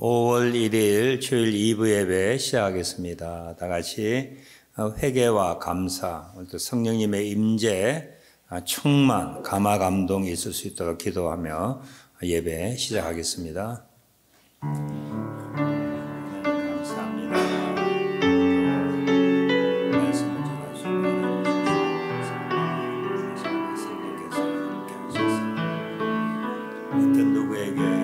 5월 1일 주일 2부 예배 시작하겠습니다. 다 같이 회개와 감사, 또 성령님의 임재, 충만, 감화 감동이 있을 수 있도록 기도하며 예배 시작하겠습니다. 어떤 누구에게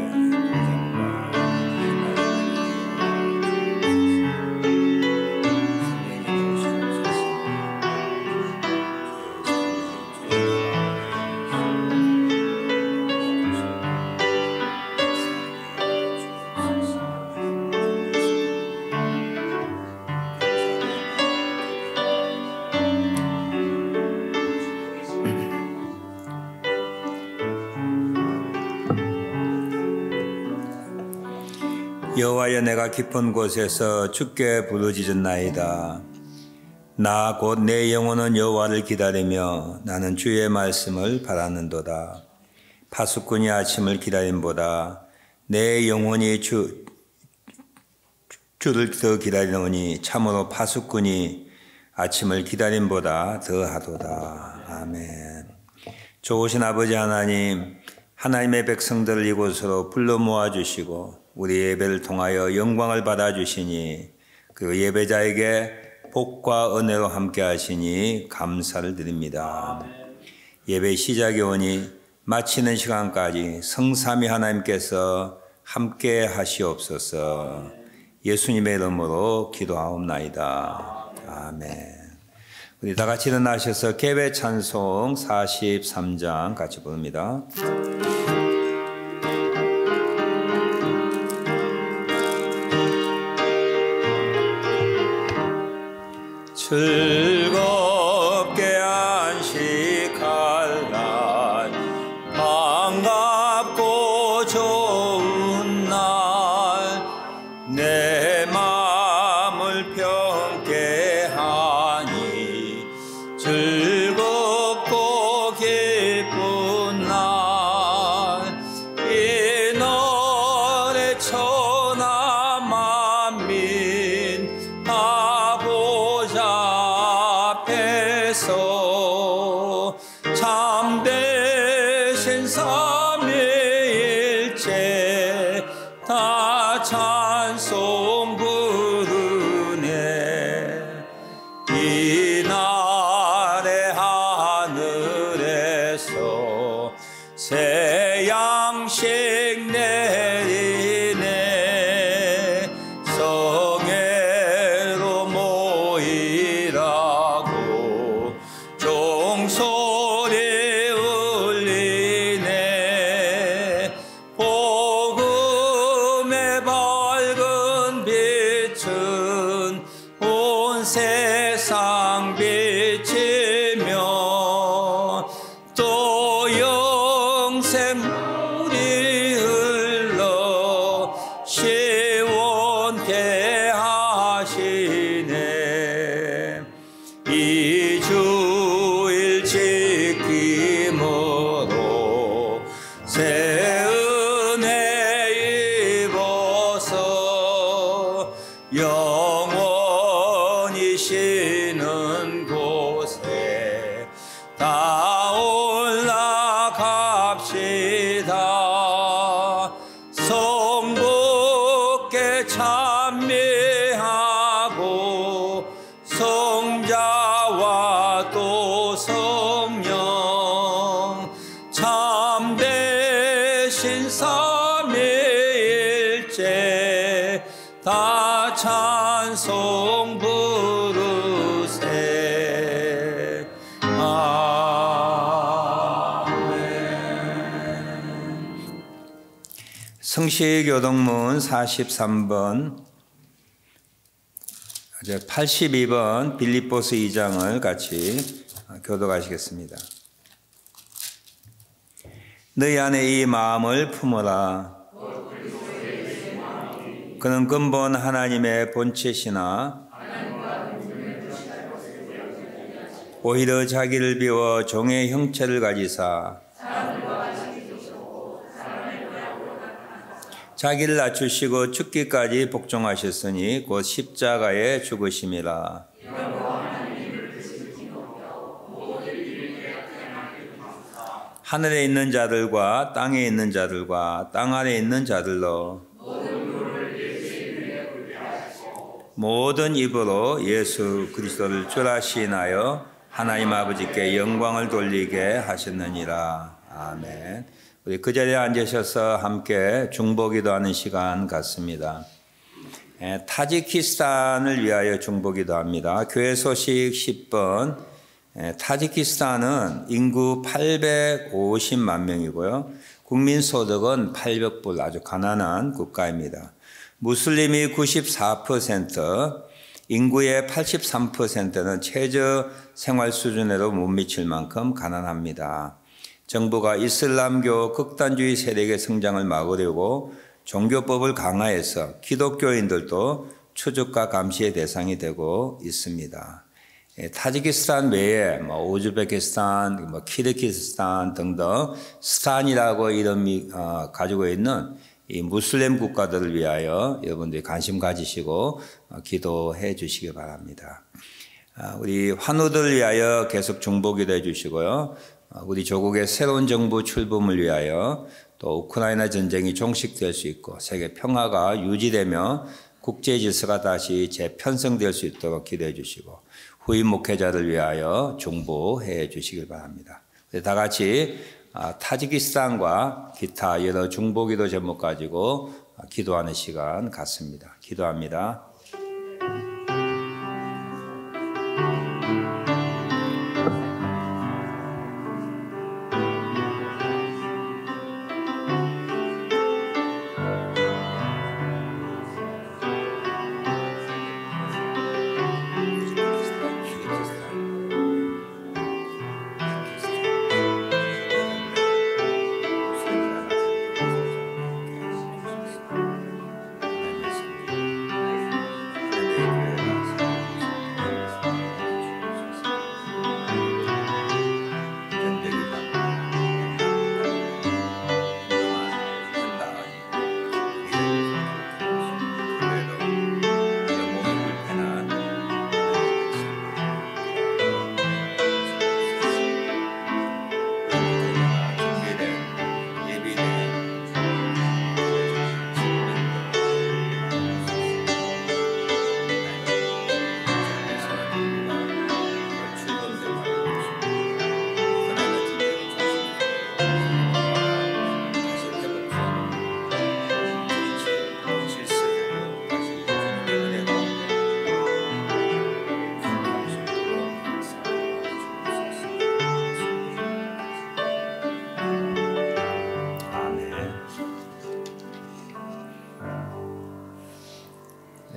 여호와여, 내가 깊은 곳에서 주께 부르짖었나이다. 나 곧 내 영혼은 여호와를 기다리며 나는 주의 말씀을 바라는도다. 파수꾼이 아침을 기다림보다 내 영혼이 주를 더 기다리노니 참으로 파수꾼이 아침을 기다림보다 더하도다. 아멘. 좋으신 아버지 하나님, 하나님의 백성들을 이곳으로 불러 모아주시고 우리 예배를 통하여 영광을 받아주시니 그 예배자에게 복과 은혜로 함께 하시니 감사를 드립니다. 예배 시작이 오니 마치는 시간까지 성삼위 하나님께서 함께 하시옵소서. 예수님의 이름으로 기도하옵나이다. 아멘. 우리 다 같이 일어나셔서 개배 찬송 43장 같이 부릅니다. 즐겁게 안식할 날, 반갑고 좋은 날, 내 마음을 평게 하니 즐겁고 기쁜 날, 이 노래 천하 만민 앞에서 참되신 삼위일체 다 찬송 부르네. 이날의 하늘에서 새 양식 내리네. 성회로 모이라고 종소리 울리네. 복음의 밝은 빛은 온 세상 비치며 또 영생 물이 흘러 시원케 하시네. 이 주일 지킴으로 새 은혜 입어서 영원히 쉬는 곳에 다 올라갑시다. 성부께 찬미하고 성자와 또 성령 참되신 삼위일체 다 찬송 부르세. 아멘. 성시교동문 43번 82번 빌립보서 2장을 같이 교독하시겠습니다. 너희 안에 이 마음을 품어라. 그는 근본 하나님의 본체시나 오히려 자기를 비워 종의 형체를 가지사 자기를 낮추시고 죽기까지 복종하셨으니 곧 십자가에 죽으심이라. 하늘에 있는 자들과 땅에 있는 자들과 땅 아래 있는 자들로 모든 입으로 예수 그리스도를 주라 시인하여 하나님 아버지께 영광을 돌리게 하셨느니라. 아멘. 우리 그 자리에 앉으셔서 함께 중보기도하는 시간 갖습니다. 타지키스탄을 위하여 중보기도합니다. 교회 소식 10번. 타지키스탄은 인구 850만 명이고요. 국민 소득은 800불, 아주 가난한 국가입니다. 무슬림이 94%, 인구의 83%는 최저 생활 수준에도 못 미칠 만큼 가난합니다. 정부가 이슬람교 극단주의 세력의 성장을 막으려고 종교법을 강화해서 기독교인들도 추적과 감시의 대상이 되고 있습니다. 타지키스탄 외에 우즈베키스탄, 키르기스탄 등등 스탄이라고 이름이 가지고 있는 이 무슬림 국가들을 위하여 여러분들이 관심 가지시고 기도해 주시기 바랍니다. 우리 환우들을 위하여 계속 중보기도 해 주시고요. 우리 조국의 새로운 정부 출범을 위하여 또 우크라이나 전쟁이 종식될 수 있고 세계 평화가 유지되며 국제 질서가 다시 재편성될 수 있도록 기도해 주시고 후임 목회자를 위하여 중보해 주시길 바랍니다. 다 같이 타지키스탄과 기타 여러 중보기도 제목 가지고 기도하는 시간 갖습니다. 기도합니다.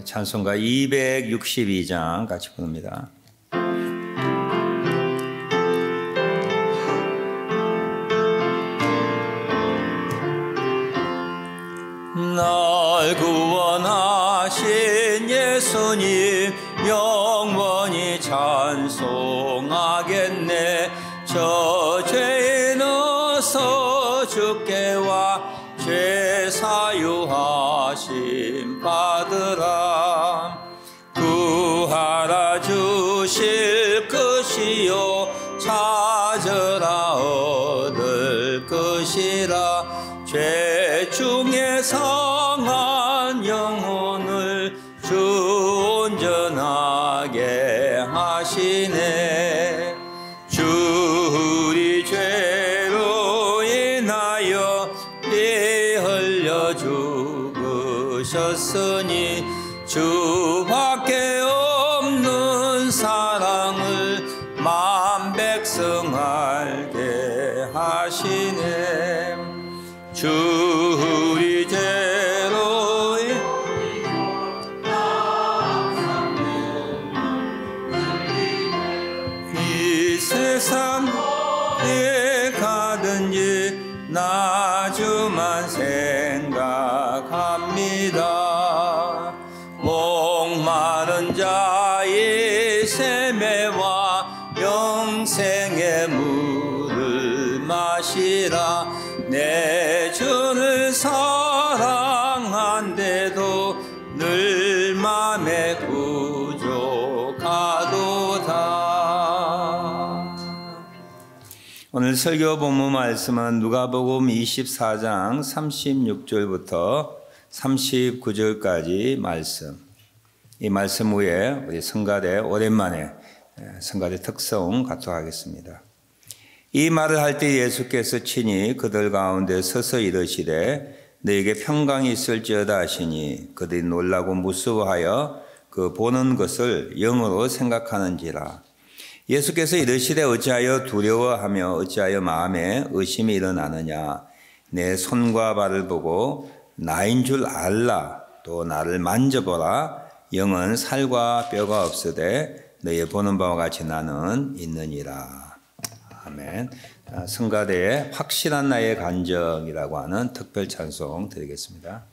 찬송가 262장 같이 부릅니다. 날 구원하신 예수님 영원히 찬송하겠네. 저 죄인 어서 주께 와 죄 사유하심 받으라. 구하라 주실 것이요 찾으라 얻을 것이라. 죄 중에 상한 영혼을 주 온전하게 하시네. 주 우리 죄로 인하여 피 흘려 죽으셨으니 주밖에 없는 사랑을 만 백성 알게 하시네. 주 우리 죄로 이 세상에 가든지 나 주만 생각합니다. 목마른 자의 세매와 영생의 물을 마시라. 내 주를 사랑하는 오늘 설교 본문 말씀은 누가복음 24장 36절부터 39절까지 말씀. 이 말씀 후에 우리 성가대 오랜만에 성가대 특성 갖도록 하겠습니다. 이 말을 할 때 예수께서 친히 그들 가운데 서서 이르시되 너에게 평강이 있을지어다 하시니 그들이 놀라고 무서워하여 그 보는 것을 영으로 생각하는지라. 예수께서 이르시되 어찌하여 두려워하며 어찌하여 마음에 의심이 일어나느냐. 내 손과 발을 보고 나인 줄 알라. 또 나를 만져보라. 영은 살과 뼈가 없으되 너의 보는 바와 같이 나는 있느니라. 아멘. 성가대의 확실한 나의 간증이라고 하는 특별 찬송 드리겠습니다.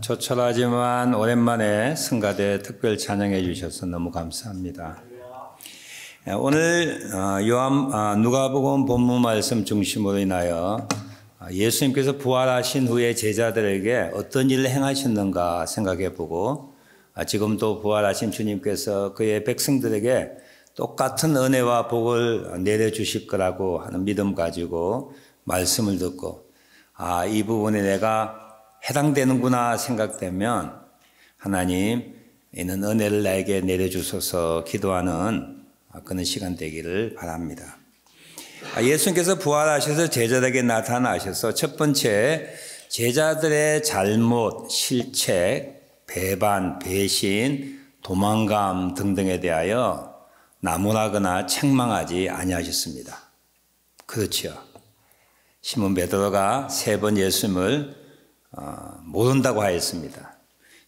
조촐하지만 오랜만에 성가대 특별 찬양해 주셔서 너무 감사합니다. 오늘 누가복음 본문 말씀 중심으로 인하여 예수님께서 부활하신 후에 제자들에게 어떤 일을 행하셨는가 생각해 보고 지금도 부활하신 주님께서 그의 백성들에게 똑같은 은혜와 복을 내려주실 거라고 하는 믿음 가지고 말씀을 듣고 이 부분에 내가 해당되는구나 생각되면 하나님 이는 은혜를 나에게 내려주소서 기도하는 그런 시간 되기를 바랍니다. 예수님께서 부활하셔서 제자들에게 나타나셔서 첫 번째 제자들의 잘못, 실책, 배반, 배신, 도망감 등등에 대하여 나무라거나 책망하지 아니하셨습니다. 그렇죠. 시몬 베드로가 3번 예수님을 모른다고 하였습니다.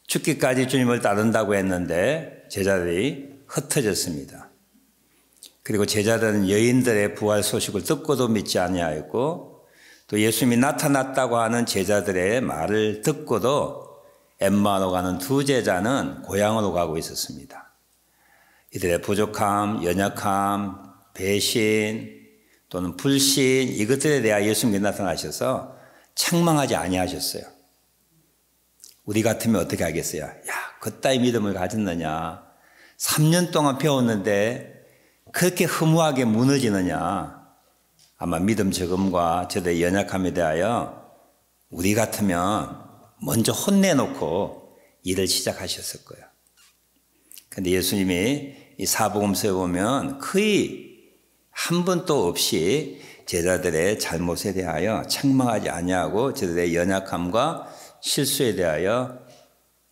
죽기까지 주님을 따른다고 했는데 제자들이 흩어졌습니다. 그리고 제자들은 여인들의 부활 소식을 듣고도 믿지 아니하였고 또 예수님이 나타났다고 하는 제자들의 말을 듣고도 엠마오로 가는 2 제자는 고향으로 가고 있었습니다. 이들의 부족함, 연약함, 배신, 또는 불신 이것들에 대하여 예수님이 나타나셔서 책망하지 아니하셨어요. 우리 같으면 어떻게 하겠어요? 야, 그따위 믿음을 가졌느냐? 3년 동안 배웠는데 그렇게 허무하게 무너지느냐? 아마 믿음 적음과 저들의 연약함에 대하여 우리 같으면 먼저 혼내놓고 일을 시작하셨을 거예요. 그런데 예수님이 이 사복음서에 보면 거의 한 번도 없이 제자들의 잘못에 대하여 책망하지 아니하고 저들의 연약함과 실수에 대하여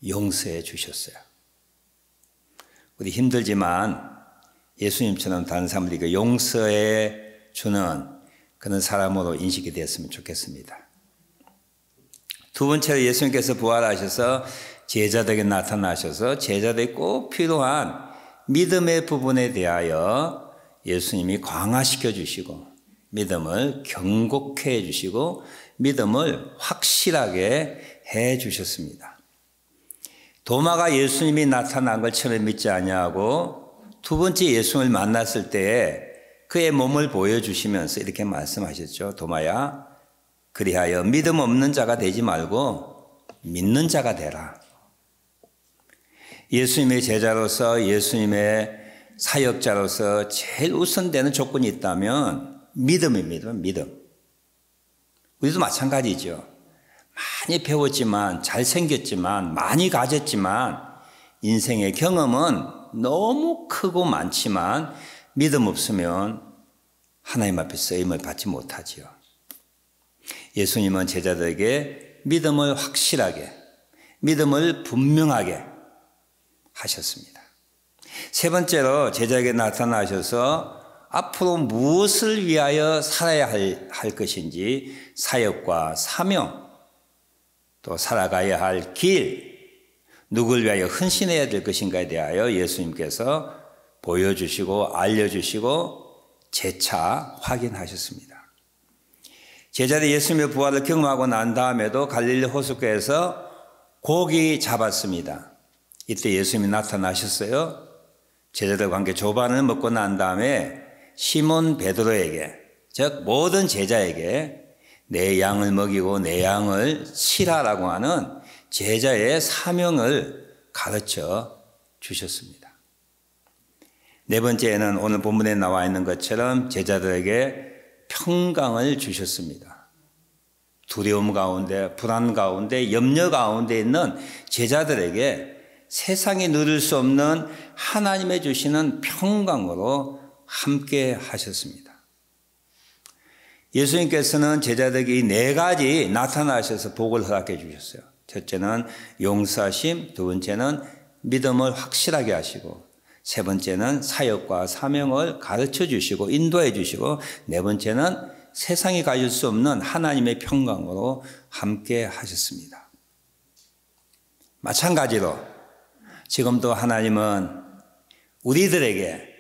용서해 주셨어요. 우리 힘들지만 예수님처럼 다른 사람들에게 용서해 주는 그런 사람으로 인식이 되었으면 좋겠습니다. 두 번째로 예수님께서 부활하셔서 제자들에게 나타나셔서 제자들이 꼭 필요한 믿음의 부분에 대하여 예수님이 강화시켜 주시고 믿음을 경고케 해 주시고 믿음을 확실하게 해 주셨습니다. 도마가 예수님이 나타난 걸 처음에 믿지 아니하고 두 번째 예수님을 만났을 때에 그의 몸을 보여주시면서 이렇게 말씀하셨죠. 도마야, 그리하여 믿음 없는 자가 되지 말고 믿는 자가 되라. 예수님의 제자로서 예수님의 사역자로서 제일 우선되는 조건이 있다면 믿음입니다. 믿음. 우리도 마찬가지죠. 많이 배웠지만 잘생겼지만 많이 가졌지만 인생의 경험은 너무 크고 많지만 믿음 없으면 하나님 앞에 쓰임을 받지 못하지요. 예수님은 제자들에게 믿음을 확실하게, 믿음을 분명하게 하셨습니다. 세 번째로 제자에게 나타나셔서 앞으로 무엇을 위하여 살아야 할 것인지 사역과 사명, 또 살아가야 할 길, 누굴 위하여 헌신해야 될 것인가에 대하여 예수님께서 보여주시고 알려주시고 재차 확인하셨습니다. 제자들이 예수님의 부활을 경험하고 난 다음에도 갈릴리 호숫가에서 고기 잡았습니다. 이때 예수님이 나타나셨어요. 제자들과 함께 조반을 먹고 난 다음에 시몬 베드로에게, 즉 모든 제자에게 내 양을 먹이고 내 양을 치라라고 하는 제자의 사명을 가르쳐 주셨습니다. 네 번째는 오늘 본문에 나와 있는 것처럼 제자들에게 평강을 주셨습니다. 두려움 가운데, 불안 가운데, 염려 가운데 있는 제자들에게 세상이 누릴 수 없는 하나님의 주시는 평강으로 함께 하셨습니다. 예수님께서는 제자들에게 이 네 가지 나타나셔서 복을 허락해 주셨어요. 첫째는 용서하심, 두 번째는 믿음을 확실하게 하시고, 세 번째는 사역과 사명을 가르쳐 주시고 인도해 주시고, 네 번째는 세상이 가질 수 없는 하나님의 평강으로 함께 하셨습니다. 마찬가지로 지금도 하나님은 우리들에게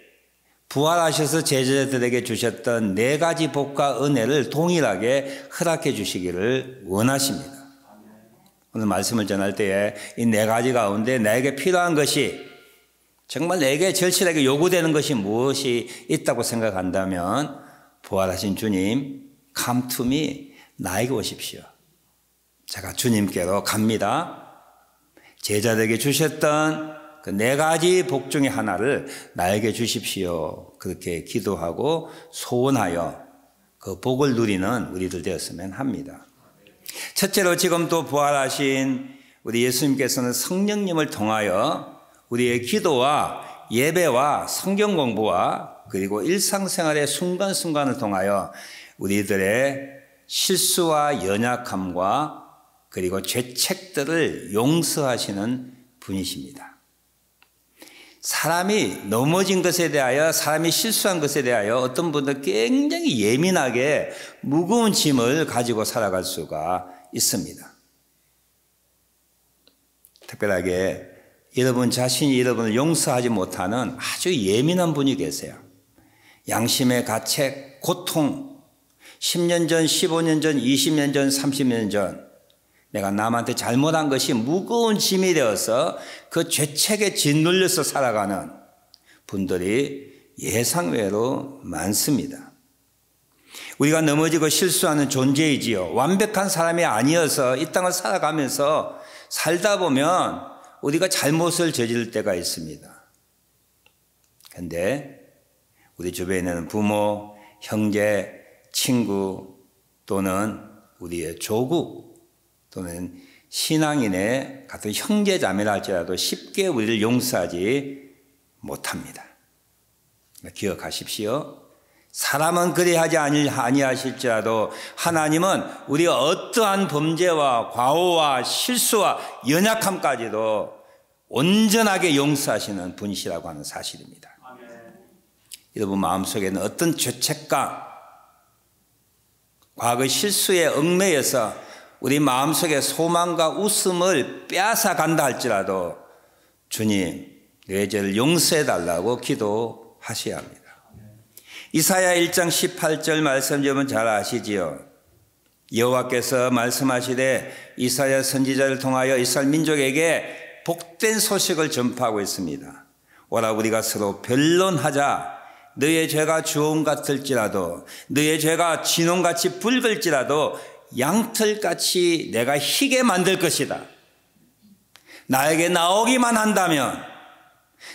부활하셔서 제자들에게 주셨던 네 가지 복과 은혜를 동일하게 허락해 주시기를 원하십니다. 오늘 말씀을 전할 때에 이 네 가지 가운데 나에게 필요한 것이, 정말 내게 절실하게 요구되는 것이 무엇이 있다고 생각한다면 부활하신 주님, come to me, 나에게 오십시오. 제가 주님께로 갑니다. 제자들에게 주셨던 그 네 가지 복 중에 하나를 나에게 주십시오. 그렇게 기도하고 소원하여 그 복을 누리는 우리들 되었으면 합니다. 첫째로 지금 또 부활하신 우리 예수님께서는 성령님을 통하여 우리의 기도와 예배와 성경 공부와 그리고 일상생활의 순간순간을 통하여 우리들의 실수와 연약함과 그리고 죄책들을 용서하시는 분이십니다. 사람이 넘어진 것에 대하여, 사람이 실수한 것에 대하여 어떤 분들 굉장히 예민하게 무거운 짐을 가지고 살아갈 수가 있습니다. 특별하게 여러분 자신이 여러분을 용서하지 못하는 아주 예민한 분이 계세요. 양심의 가책, 고통, 10년 전, 15년 전, 20년 전, 30년 전 내가 남한테 잘못한 것이 무거운 짐이 되어서 그 죄책에 짓눌려서 살아가는 분들이 예상외로 많습니다. 우리가 넘어지고 실수하는 존재이지요. 완벽한 사람이 아니어서 이 땅을 살아가면서 살다 보면 우리가 잘못을 저지를 때가 있습니다. 그런데 우리 주변에는 부모, 형제, 친구 또는 우리의 조국 또는 신앙인의 같은 형제 자매라 할지라도 쉽게 우리를 용서하지 못합니다. 기억하십시오. 사람은 그리하지 아니하실지라도 하나님은 우리가 어떠한 범죄와 과오와 실수와 연약함까지도 온전하게 용서하시는 분이시라고 하는 사실입니다. 여러분 마음속에는 어떤 죄책감, 과거 실수에 얽매여서 우리 마음속에 소망과 웃음을 빼앗아 간다 할지라도 주님 내 죄를 용서해 달라고 기도하셔야 합니다. 이사야 1장 18절 말씀 여러분 잘 아시지요? 여호와께서 말씀하시되 이사야 선지자를 통하여 이스라엘 민족에게 복된 소식을 전파하고 있습니다. 오라 우리가 서로 변론하자. 너의 죄가 주홍 같을지라도 너의 죄가 진홍같이 붉을지라도 양털같이 내가 희게 만들 것이다. 나에게 나오기만 한다면,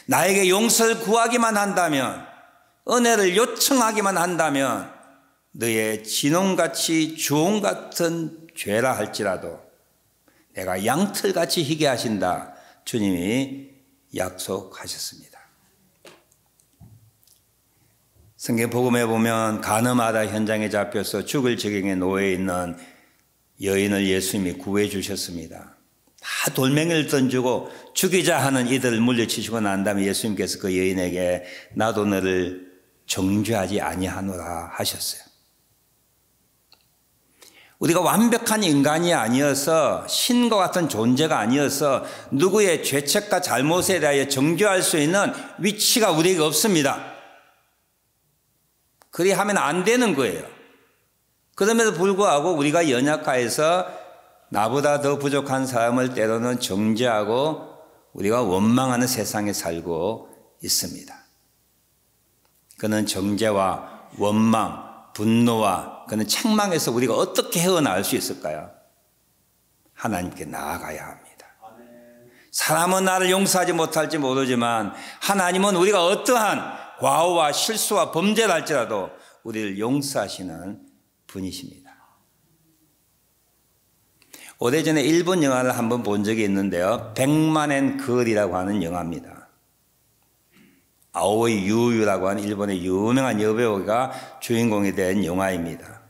나에게 용서를 구하기만 한다면, 은혜를 요청하기만 한다면 너의 진홍같이 주홍 같은 죄라 할지라도 내가 양털같이 희게 하신다. 주님이 약속하셨습니다. 성경 복음에 보면 간음하다 현장에 잡혀서 죽을 지경에 놓여 있는 여인을 예수님이 구해 주셨습니다. 다 돌멩이를 던지고 죽이자 하는 이들을 물리치시고 난 다음에 예수님께서 그 여인에게 나도 너를 정죄하지 아니하노라 하셨어요. 우리가 완벽한 인간이 아니어서 신과 같은 존재가 아니어서 누구의 죄책과 잘못에 대하여 정죄할 수 있는 위치가 우리에게 없습니다. 그리하면 안 되는 거예요. 그럼에도 불구하고 우리가 연약하여서 나보다 더 부족한 사람을 때로는 정죄하고 우리가 원망하는 세상에 살고 있습니다. 그는 정죄와 원망, 분노와 그는 책망에서 우리가 어떻게 헤어나올 수 있을까요? 하나님께 나아가야 합니다. 사람은 나를 용서하지 못할지 모르지만 하나님은 우리가 어떠한 과오와 실수와 범죄를 할지라도 우리를 용서하시는 분이십니다. 오래전에 일본 영화를 한번 본 적이 있는데요. 백만엔 걸이라고 하는 영화입니다. 아오이 유유라고 하는 일본의 유명한 여배우가 주인공이 된 영화입니다.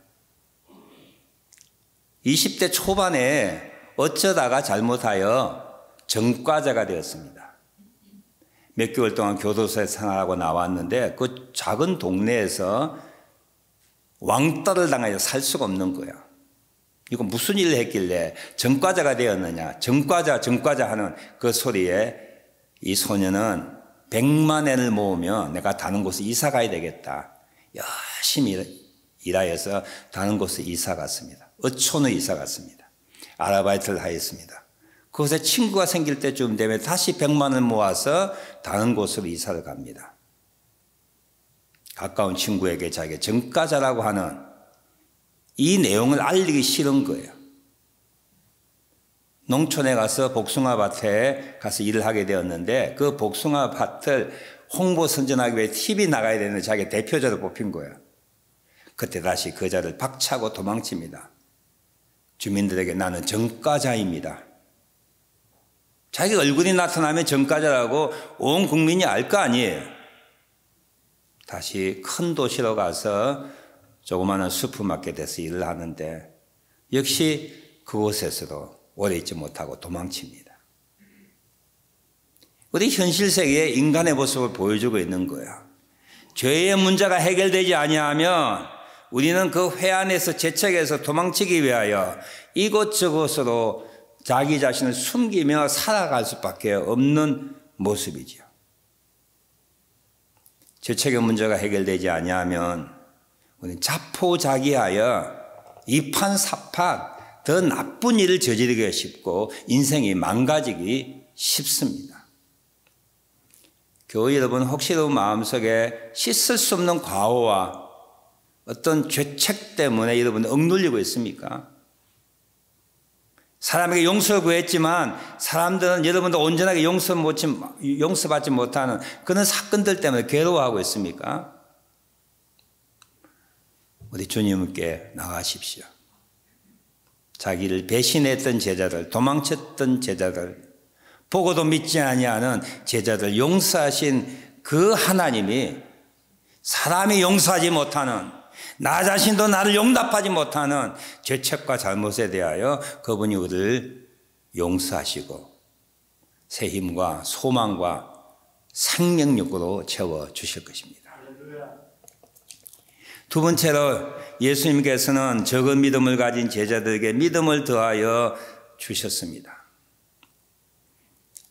20대 초반에 어쩌다가 잘못하여 전과자가 되었습니다. 몇 개월 동안 교도소에 생활하고 나왔는데 그 작은 동네에서 왕따를 당하여 살 수가 없는 거예요. 이거 무슨 일을 했길래 전과자가 되었느냐. 전과자 하는 그 소리에 이 소녀는 100만 엔을 모으면 내가 다른 곳에 이사 가야 되겠다. 열심히 일하여서 다른 곳에 이사 갔습니다. 어촌에 이사 갔습니다. 아르바이트를 하였습니다. 그곳에 친구가 생길 때쯤 되면 다시 100만 원 모아서 다른 곳으로 이사를 갑니다. 가까운 친구에게 자기가 전과자라고 하는 이 내용을 알리기 싫은 거예요. 농촌에 가서 복숭아밭에 가서 일을 하게 되었는데 그 복숭아밭을 홍보 선전하기 위해 TV 나가야 되는 자기 대표자로 뽑힌 거예요. 그때 다시 그 자를 박차고 도망칩니다. 주민들에게 나는 전과자입니다. 자기 얼굴이 나타나면 전과자라고 온 국민이 알 거 아니에요. 다시 큰 도시로 가서 조그마한 슈퍼마켓에서 일을 하는데 역시 그곳에서도 오래 있지 못하고 도망칩니다. 우리 현실 세계에 인간의 모습을 보여주고 있는 거야. 죄의 문제가 해결되지 아니하면 우리는 그 회한에서 죄책에서 도망치기 위하여 이곳저곳으로 자기 자신을 숨기며 살아갈 수밖에 없는 모습이죠. 죄책의 문제가 해결되지 아니하면 우리는 자포자기하여 이판사판 더 나쁜 일을 저지르기가 쉽고 인생이 망가지기 쉽습니다. 교회 여러분 혹시도 마음속에 씻을 수 없는 과오와 어떤 죄책 때문에 여러분 억눌리고 있습니까? 사람에게 용서를 구했지만 사람들은 여러분도 온전하게 용서받지 못하는 그런 사건들 때문에 괴로워하고 있습니까? 우리 주님께 나가십시오. 자기를 배신했던 제자들, 도망쳤던 제자들, 보고도 믿지 아니하는 제자들 용서하신 그 하나님이 사람이 용서하지 못하는, 나 자신도 나를 용납하지 못하는 죄책과 잘못에 대하여 그분이 우리를 용서하시고 새 힘과 소망과 생명력으로 채워주실 것입니다. 두 번째로 예수님께서는 적은 믿음을 가진 제자들에게 믿음을 더하여 주셨습니다.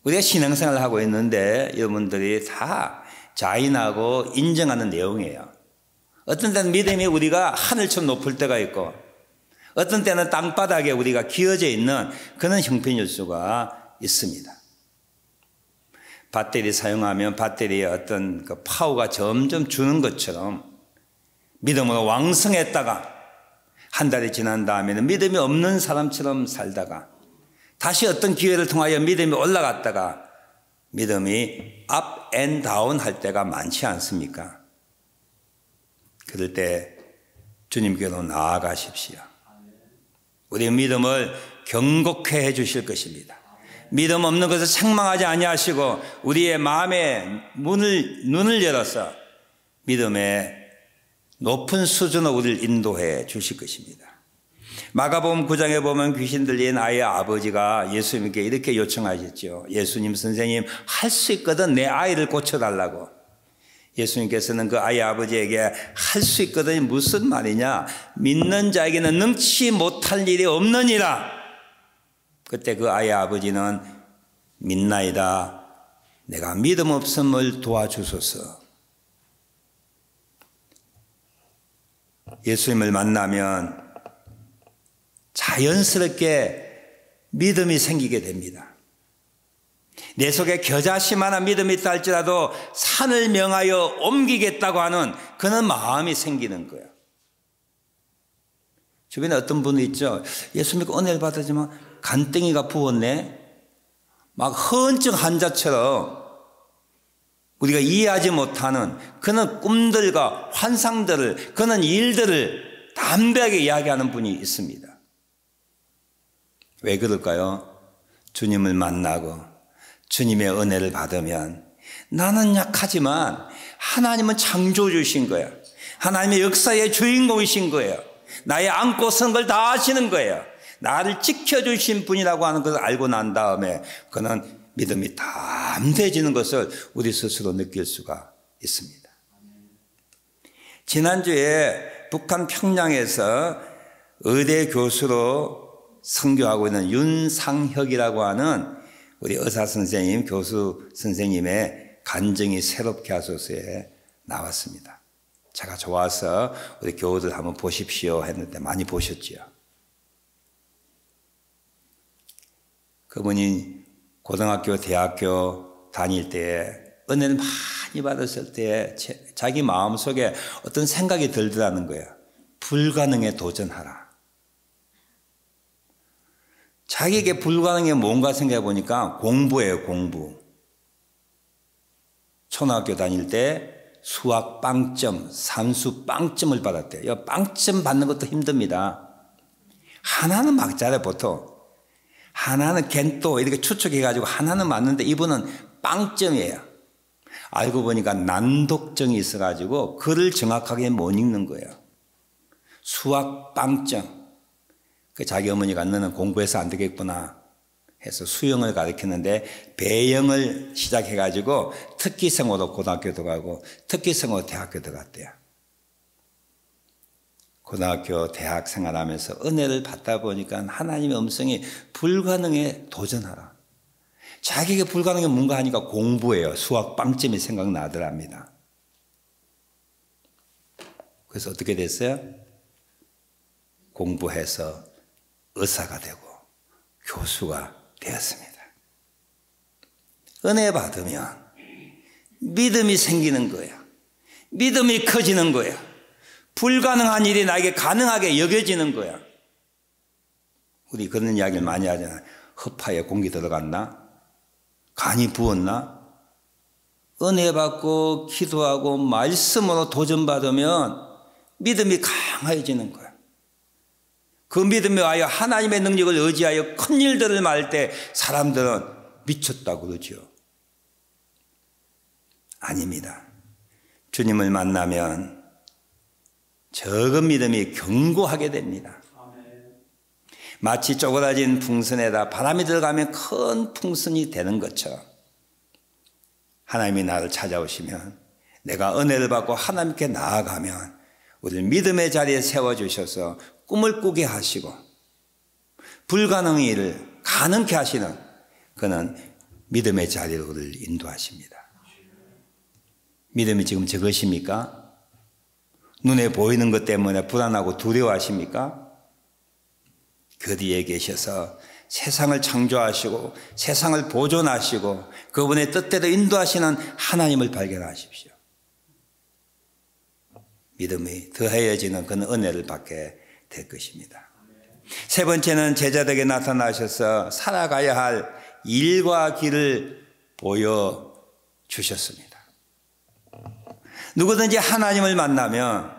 우리가 신앙생활을 하고 있는데 여러분들이 다 자인하고 인정하는 내용이에요. 어떤 때는 믿음이 우리가 하늘처럼 높을 때가 있고 어떤 때는 땅바닥에 우리가 기어져 있는 그런 형편일 수가 있습니다. 배터리 사용하면 배터리의 어떤 그 파워가 점점 주는 것처럼 믿음으로 왕성했다가 한 달이 지난 다음에는 믿음이 없는 사람처럼 살다가 다시 어떤 기회를 통하여 믿음이 올라갔다가 믿음이 업 앤 다운 할 때가 많지 않습니까? 그럴 때 주님께로 나아가십시오. 우리의 믿음을 경고케 해 주실 것입니다. 믿음 없는 것을 책망하지 아니하시고 우리의 마음의 눈을 열어서 믿음의 높은 수준으로 우리를 인도해 주실 것입니다. 마가복음 9장에 보면 귀신 들린 아이의 아버지가 예수님께 이렇게 요청하셨죠. 예수님 선생님, 할 수 있거든 내 아이를 고쳐달라고. 예수님께서는 그 아이 아버지에게 할 수 있거든 무슨 말이냐, 믿는 자에게는 능치 못할 일이 없느니라. 그때 그 아이 아버지는 믿나이다, 내가 믿음 없음을 도와주소서. 예수님을 만나면 자연스럽게 믿음이 생기게 됩니다. 내 속에 겨자씨만한 믿음이 있다 할지라도 산을 명하여 옮기겠다고 하는 그런 마음이 생기는 거예요. 주변에 어떤 분이 있죠. 예수 믿고 은혜를 받았지만 간땡이가 부었네. 막 허언증 환자처럼 우리가 이해하지 못하는 그런 꿈들과 환상들을, 그런 일들을 담대하게 이야기하는 분이 있습니다. 왜 그럴까요? 주님을 만나고 주님의 은혜를 받으면 나는 약하지만 하나님은 창조주신 거예요. 하나님의 역사의 주인공이신 거예요. 나의 안고 선 걸 다 아시는 거예요. 나를 지켜주신 분이라고 하는 것을 알고 난 다음에 그는 믿음이 담대해지는 것을 우리 스스로 느낄 수가 있습니다. 지난주에 북한 평양에서 의대 교수로 선교하고 있는 윤상혁이라고 하는 우리 의사 선생님, 교수 선생님의 간증이 새롭게 하소서에 나왔습니다. 제가 좋아서 우리 교우들 한번 보십시오 했는데 많이 보셨지요. 그분이 고등학교, 대학교 다닐 때 은혜를 많이 받았을 때 자기 마음속에 어떤 생각이 들더라는 거예요. 불가능에 도전하라. 자기에게 불가능해 뭔가 생각해 보니까 공부예요, 공부. 초등학교 다닐 때 수학 빵점, 산수 빵점을 받았대요. 빵점 받는 것도 힘듭니다. 하나는 막 잘해, 보통. 하나는 겐또 이렇게 추측해가지고 하나는 맞는데 이분은 빵점이에요. 알고 보니까 난독증이 있어가지고 글을 정확하게 못 읽는 거예요. 수학 빵점. 자기 어머니가 너는 공부해서 안 되겠구나 해서 수영을 가르치는데 배영을 시작해가지고 특기생으로 고등학교도 가고 특기생으로 대학교도 갔대요. 고등학교, 대학 생활하면서 은혜를 받다 보니까 하나님의 음성이 불가능에 도전하라. 자기에게 불가능해 뭔가 하니까 공부예요. 수학 빵점이 생각나더랍니다. 그래서 어떻게 됐어요? 공부해서 의사가 되고 교수가 되었습니다. 은혜 받으면 믿음이 생기는 거예요. 믿음이 커지는 거예요. 불가능한 일이 나에게 가능하게 여겨지는 거야. 우리 그런 이야기를 많이 하잖아요. 허파에 공기 들어갔나? 간이 부었나? 은혜 받고 기도하고 말씀으로 도전받으면 믿음이 강해지는 거야. 그 믿음에 와여 하나님의 능력을 의지하여 큰 일들을 말할 때 사람들은 미쳤다고 그러죠. 아닙니다. 주님을 만나면 적은 믿음이 견고하게 됩니다. 마치 쪼그라진 풍선에다 바람이 들어가면 큰 풍선이 되는 것처럼 하나님이 나를 찾아오시면 내가 은혜를 받고 하나님께 나아가면 우리를 믿음의 자리에 세워주셔서 꿈을 꾸게 하시고 불가능한 일을 가능케 하시는 그는 믿음의 자리로 우리를 인도하십니다. 믿음이 지금 적으십니까? 눈에 보이는 것 때문에 불안하고 두려워하십니까? 그 뒤에 계셔서 세상을 창조하시고 세상을 보존하시고 그분의 뜻대로 인도하시는 하나님을 발견하십시오. 믿음이 더해져지는 그런 은혜를 받게 될 것입니다. 세 번째는 제자들에게 나타나셔서 살아가야 할 일과 길을 보여주셨습니다. 누구든지 하나님을 만나면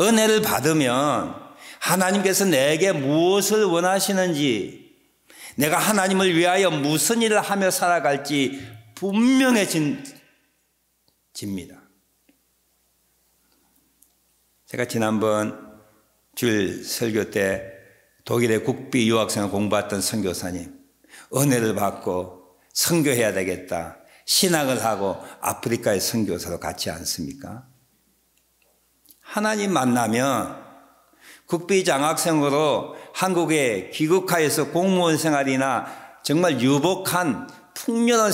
은혜를 받으면 하나님께서 내게 무엇을 원하시는지 내가 하나님을 위하여 무슨 일을 하며 살아갈지 분명해집니다. 제가 지난번 주일 설교 때 독일의 국비 유학생을 공부했던 선교사님 은혜를 받고 선교해야 되겠다. 신학을 하고 아프리카의 선교사로 갔지 않습니까? 하나님 만나면 국비 장학생으로 한국에 귀국하여서 공무원 생활이나 정말 유복한 풍요로운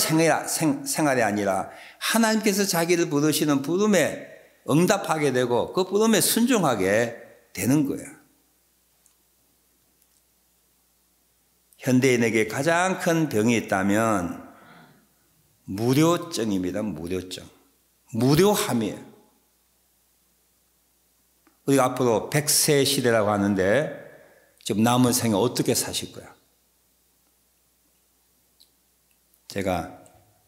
생활이 아니라 하나님께서 자기를 부르시는 부름에 응답하게 되고 그 부름에 순종하게 되는 거예요. 현대인에게 가장 큰 병이 있다면 무료증입니다. 무료증. 무료함이에요. 우리가 앞으로 100세 시대라고 하는데 지금 남은 생에 어떻게 사실 거야? 제가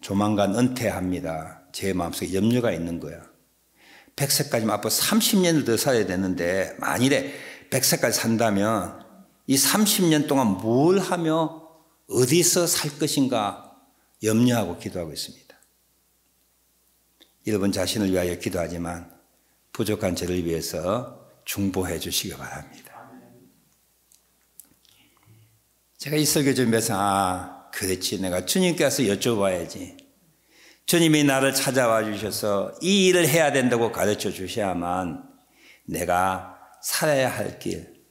조만간 은퇴합니다. 제 마음속에 염려가 있는 거야. 100세까지만 앞으로 30년을 더 살아야 되는데 만일에 100세까지 산다면 이 30년 동안 뭘 하며 어디서 살 것인가 염려하고 기도하고 있습니다. 여러분 자신을 위하여 기도하지만 부족한 저를 위해서 중보해 주시기 바랍니다. 제가 이 설교 준비해서 그렇지 내가 주님께서 여쭤봐야지. 주님이 나를 찾아와 주셔서 이 일을 해야 된다고 가르쳐 주셔야만 내가 살아야 할 길,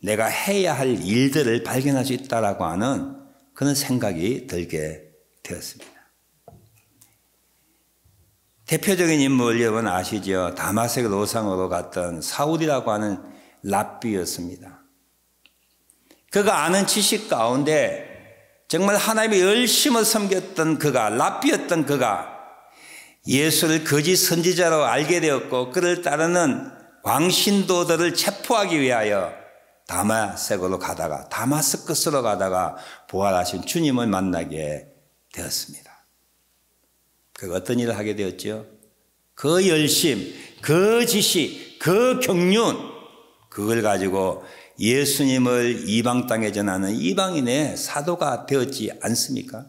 내가 해야 할 일들을 발견할 수 있다라고 하는 그런 생각이 들게 되었습니다. 대표적인 인물 여러분 아시죠? 다마색 로상으로 갔던 사울이라고 하는 랍비였습니다. 그가 아는 지식 가운데 정말 하나님의 열심을 섬겼던 그가 랍비였던 그가 예수를 거짓 선지자로 알게 되었고 그를 따르는 광신도들을 체포하기 위하여 다마스커스로 가다가 부활하신 주님을 만나게 되었습니다. 그가 어떤 일을 하게 되었죠? 그 열심, 그 지식, 그 경륜 그걸 가지고 예수님을 이방 땅에 전하는 이방인의 사도가 되었지 않습니까?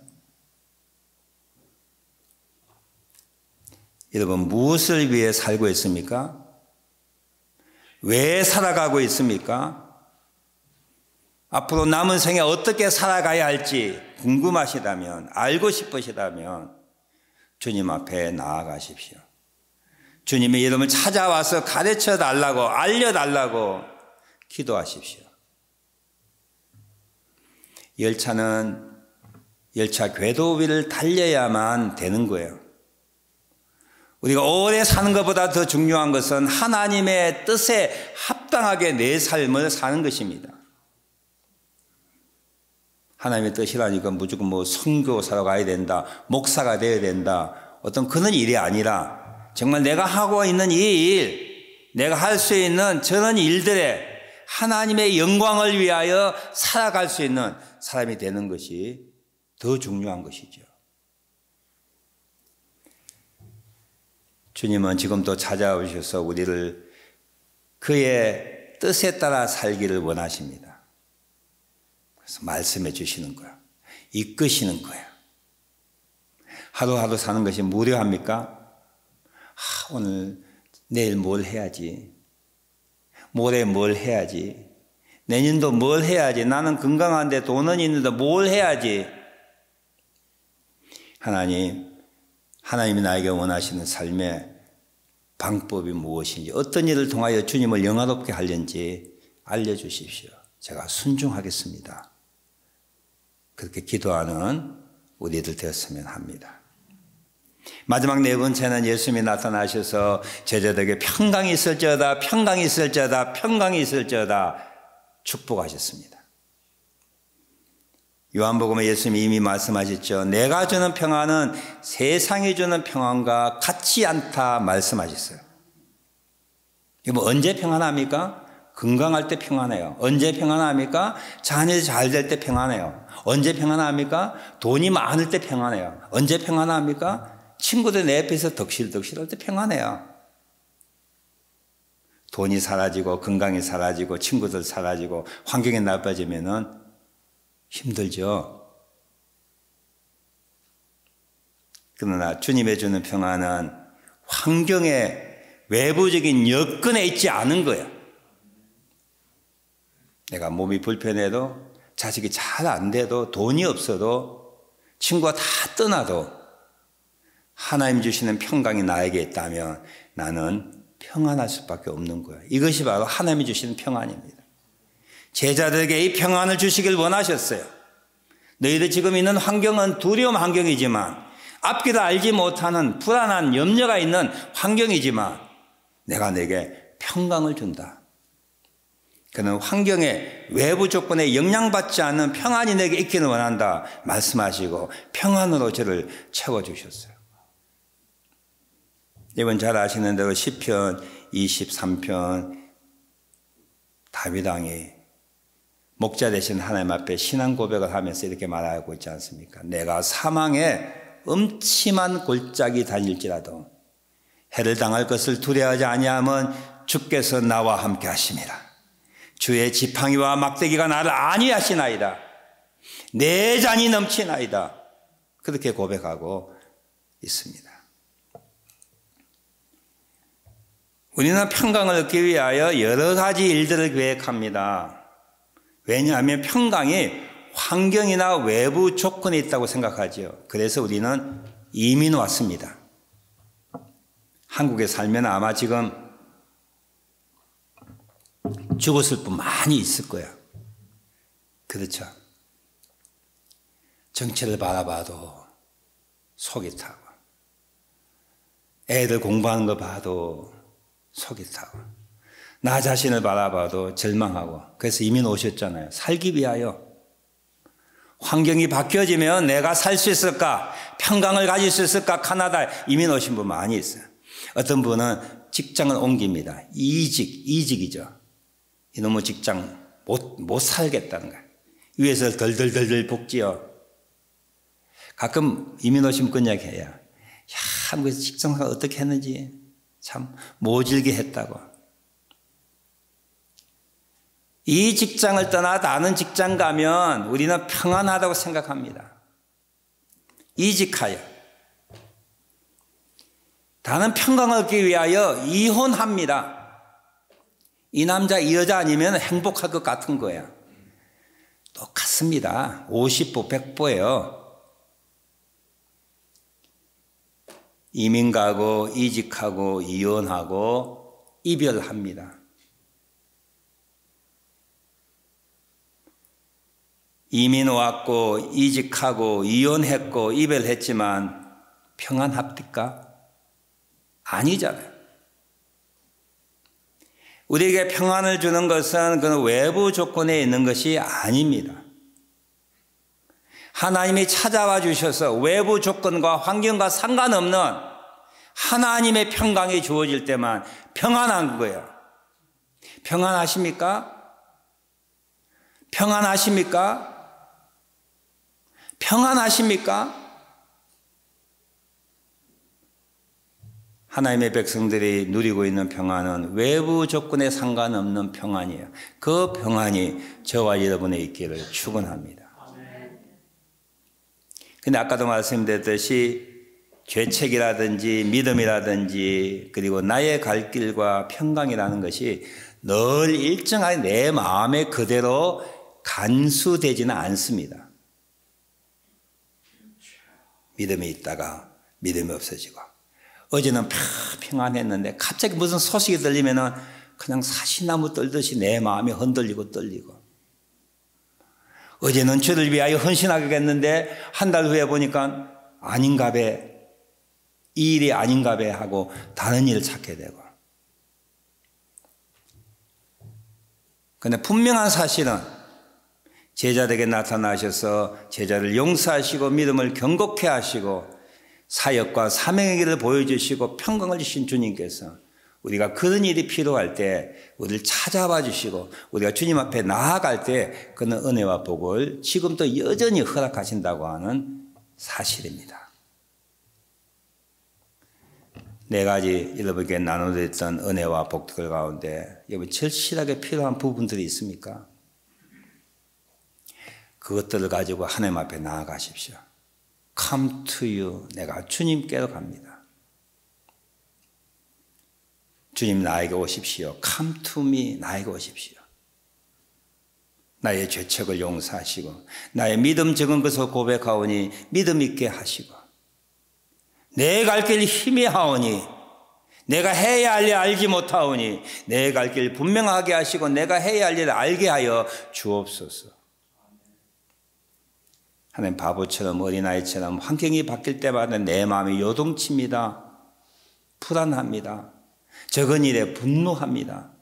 여러분 무엇을 위해 살고 있습니까? 왜 살아가고 있습니까? 앞으로 남은 생에 어떻게 살아가야 할지 궁금하시다면 알고 싶으시다면 주님 앞에 나아가십시오. 주님이 여러분을 찾아와서 가르쳐 달라고 알려달라고 기도하십시오. 열차는 열차 궤도 위를 달려야만 되는 거예요. 우리가 오래 사는 것보다 더 중요한 것은 하나님의 뜻에 합당하게 내 삶을 사는 것입니다. 하나님의 뜻이라니까 무조건 선교사로 가야 된다, 목사가 되어야 된다, 어떤 그런 일이 아니라 정말 내가 하고 있는 이 일, 내가 할 수 있는 저런 일들에 하나님의 영광을 위하여 살아갈 수 있는 사람이 되는 것이 더 중요한 것이죠. 주님은 지금도 찾아오셔서 우리를 그의 뜻에 따라 살기를 원하십니다. 그래서 말씀해 주시는 거야. 이끄시는 거야. 하루하루 사는 것이 무료합니까? 오늘 내일 뭘 해야지, 모레 뭘 해야지, 내년도 뭘 해야지, 나는 건강한데 돈은 있는데 뭘 해야지. 하나님이 나에게 원하시는 삶의 방법이 무엇인지, 어떤 일을 통하여 주님을 영화롭게 하려는지 알려주십시오. 제가 순종하겠습니다. 그렇게 기도하는 우리들 되었으면 합니다. 마지막 네 번째는 예수님이 나타나셔서 제자들에게 평강이 있을지어다, 평강이 있을지어다, 평강이 있을지어다 축복하셨습니다. 요한복음에 예수님이 이미 말씀하셨죠. 내가 주는 평안은 세상이 주는 평안과 같지 않다 말씀하셨어요. 이거 뭐 언제 평안합니까? 건강할 때 평안해요. 언제 평안합니까? 자녀들이 잘 될 때 평안해요. 언제 평안합니까? 돈이 많을 때 평안해요. 언제 평안합니까? 친구들 내 옆에서 덕실덕실할 때 평안해요. 돈이 사라지고 건강이 사라지고 친구들 사라지고 환경이 나빠지면은 힘들죠. 그러나 주님의 주는 평안은 환경의 외부적인 여건에 있지 않은 거예요. 내가 몸이 불편해도, 자식이 잘 안 돼도, 돈이 없어도, 친구가 다 떠나도 하나님 주시는 평강이 나에게 있다면 나는 평안할 수밖에 없는 거예요. 이것이 바로 하나님이 주시는 평안입니다. 제자들에게 이 평안을 주시길 원하셨어요. 너희들 지금 있는 환경은 두려움 환경이지만, 앞길을 알지 못하는 불안한 염려가 있는 환경이지만 내가 내게 평강을 준다. 그는 환경의 외부 조건에 영향받지 않는 평안이 내게 있기를 원한다 말씀하시고 평안으로 저를 채워주셨어요. 이번 잘 아시는 대로 시편 23편 다윗 왕이 목자 되신 하나님 앞에 신앙 고백을 하면서 이렇게 말하고 있지 않습니까? 내가 사망의 음침한 골짜기 다닐지라도 해를 당할 것을 두려워하지 아니하면 주께서 나와 함께 하심이라. 주의 지팡이와 막대기가 나를 안위하시나이다. 내 잔이 넘치나이다. 그렇게 고백하고 있습니다. 우리는 평강을 얻기 위하여 여러 가지 일들을 계획합니다. 왜냐하면 평강이 환경이나 외부 조건에 있다고 생각하죠. 그래서 우리는 이민 왔습니다. 한국에 살면 아마 지금 죽었을 분 많이 있을 거야. 그렇죠. 정치를 바라봐도 속이 타고, 애들 공부하는 거 봐도 속이 타고, 나 자신을 바라봐도 절망하고, 그래서 이민 오셨잖아요. 살기 위하여. 환경이 바뀌어지면 내가 살 수 있을까? 평강을 가질 수 있을까? 카나다에 이민 오신 분 많이 있어요. 어떤 분은 직장을 옮깁니다. 이직이죠. 이놈의 직장 못 살겠다는 거예요. 위에서 덜덜덜덜 볶지요. 가끔 이민 오신 분 이야기해요. 야, 한국에서 직장생활 어떻게 했는지 참 모질게 했다고. 이 직장을 떠나 다른 직장 가면 우리는 평안하다고 생각합니다. 이직하여. 다른 평강을 얻기 위하여 이혼합니다. 이 남자 이 여자 아니면 행복할 것 같은 거예요. 똑같습니다. 50보 100보예요. 이민 가고 이직하고 이혼하고 이별합니다. 이민 왔고 이직하고 이혼했고 이별했지만 평안합니까? 아니잖아요. 우리에게 평안을 주는 것은 그 외부 조건에 있는 것이 아닙니다. 하나님이 찾아와 주셔서 외부 조건과 환경과 상관없는 하나님의 평강이 주어질 때만 평안한 거예요. 평안하십니까? 평안하십니까? 평안하십니까? 하나님의 백성들이 누리고 있는 평안은 외부 조건에 상관없는 평안이에요. 그 평안이 저와 여러분에 있기를 축원합니다. 근데 아까도 말씀드렸듯이 죄책이라든지 믿음이라든지 그리고 나의 갈 길과 평강이라는 것이 늘 일정하게 내 마음에 그대로 간수되지는 않습니다. 믿음이 있다가 믿음이 없어지고, 어제는 평안했는데 갑자기 무슨 소식이 들리면은 그냥 사시나무 떨듯이 내 마음이 흔들리고 떨리고, 어제는 주를 위하여 헌신하겠는데 한 달 후에 보니까 아닌가 봐, 이 일이 아닌가 봐 하고 다른 일을 찾게 되고. 그런데 분명한 사실은 제자들에게 나타나셔서 제자를 용서하시고 믿음을 견고케 하시고 사역과 사명의 길을 보여주시고 평강을 주신 주님께서 우리가 그런 일이 필요할 때 우리를 찾아봐 주시고 우리가 주님 앞에 나아갈 때 그는 은혜와 복을 지금도 여전히 허락하신다고 하는 사실입니다. 네 가지 여러분에게 나눠드렸던 은혜와 복들 가운데 여러분 절실하게 필요한 부분들이 있습니까? 그것들을 가지고 하나님 앞에 나아가십시오. Come to you. 내가 주님께로 갑니다. 주님 나에게 오십시오. Come to me. 나에게 오십시오. 나의 죄책을 용서하시고 나의 믿음 적은 것을 고백하오니 믿음 있게 하시고 내 갈 길 힘이 하오니 내가 해야 할 일 알지 못하오니 내 갈 길 분명하게 하시고 내가 해야 할 일을 알게 하여 주옵소서. 하나님, 바보처럼 어린아이처럼 환경이 바뀔 때마다 내 마음이 요동칩니다. 불안합니다. 적은 일에 분노합니다.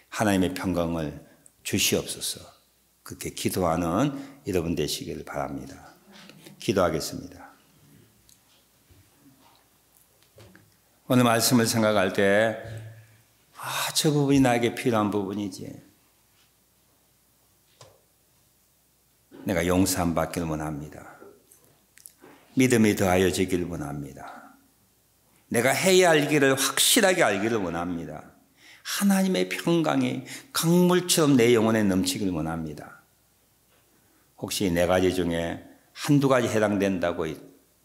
하나님의 평강을 주시옵소서. 그렇게 기도하는 여러분 되시기를 바랍니다. 기도하겠습니다. 오늘 말씀을 생각할 때 저 부분이 나에게 필요한 부분이지. 내가 용서함 받기를 원합니다. 믿음이 더하여지기를 원합니다. 내가 해야 할 길을 확실하게 알기를 원합니다. 하나님의 평강이 강물처럼 내 영혼에 넘치기를 원합니다. 혹시 네 가지 중에 한두 가지 해당된다고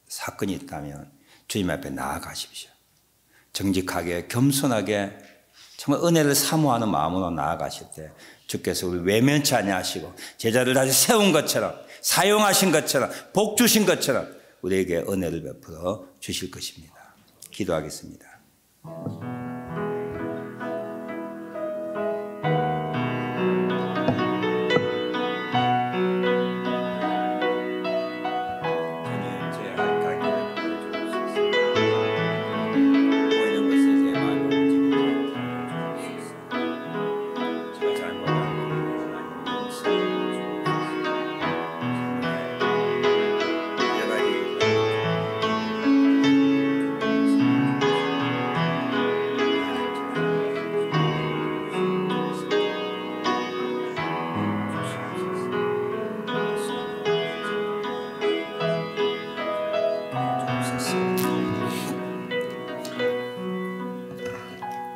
사건이 있다면 주님 앞에 나아가십시오. 정직하게 겸손하게 정말 은혜를 사모하는 마음으로 나아가실 때 주께서 우리 외면치 아니하시고 제자를 다시 세운 것처럼 사용하신 것처럼 복 주신 것처럼 우리에게 은혜를 베풀어 주실 것입니다. 기도하겠습니다.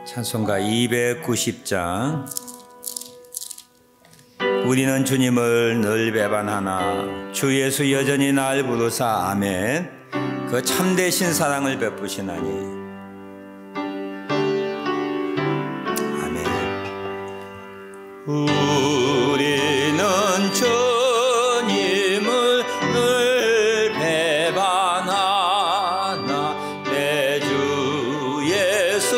찬송가 290장. 우리는 주님을 늘 배반하나 주 예수 여전히 날 부르사 아멘. 그 참되신 사랑을 베푸시나니 아멘. 우리는 주님을 늘 배반하나 내 주 예수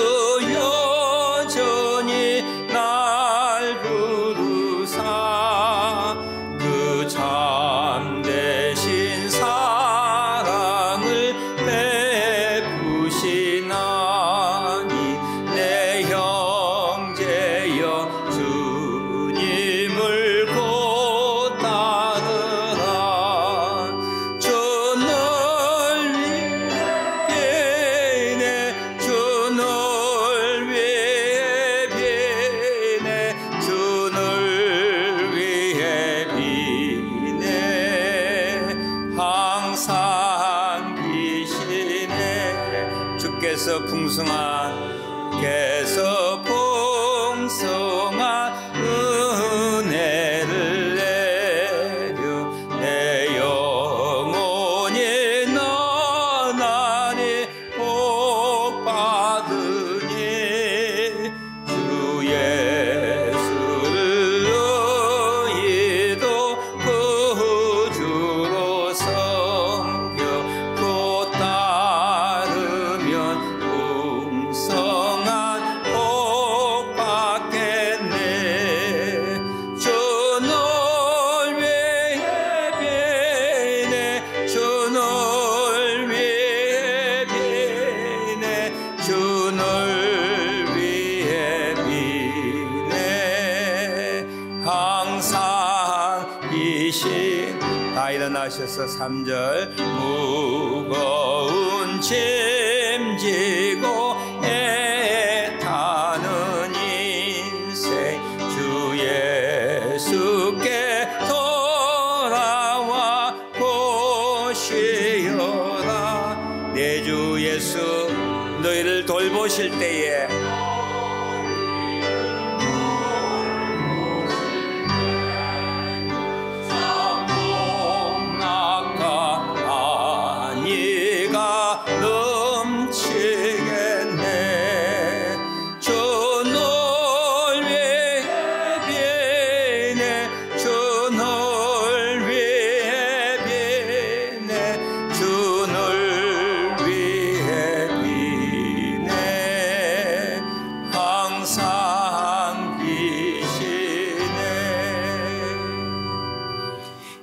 주님 주께서 풍성한 은혜를 내려 내 영혼이 너나니 복 받으니 주 예수를 너희도 구주로 섬겨 또 따르면 풍성한 복 받겠네. 주 널 위해 비네 주 널 위해 비네 주 널 위해 비네 항상 이신 다 일어나셔서 3절 무거운 짐 지고 애타는 인생 주 예수께 돌아와 보시어라. 내 주 예수 너희를 돌보실 때에 안위가 넘치겠네. 주 널 위해 비네 주 널 위해 비네 주 널 위해 비네 항상 비시네.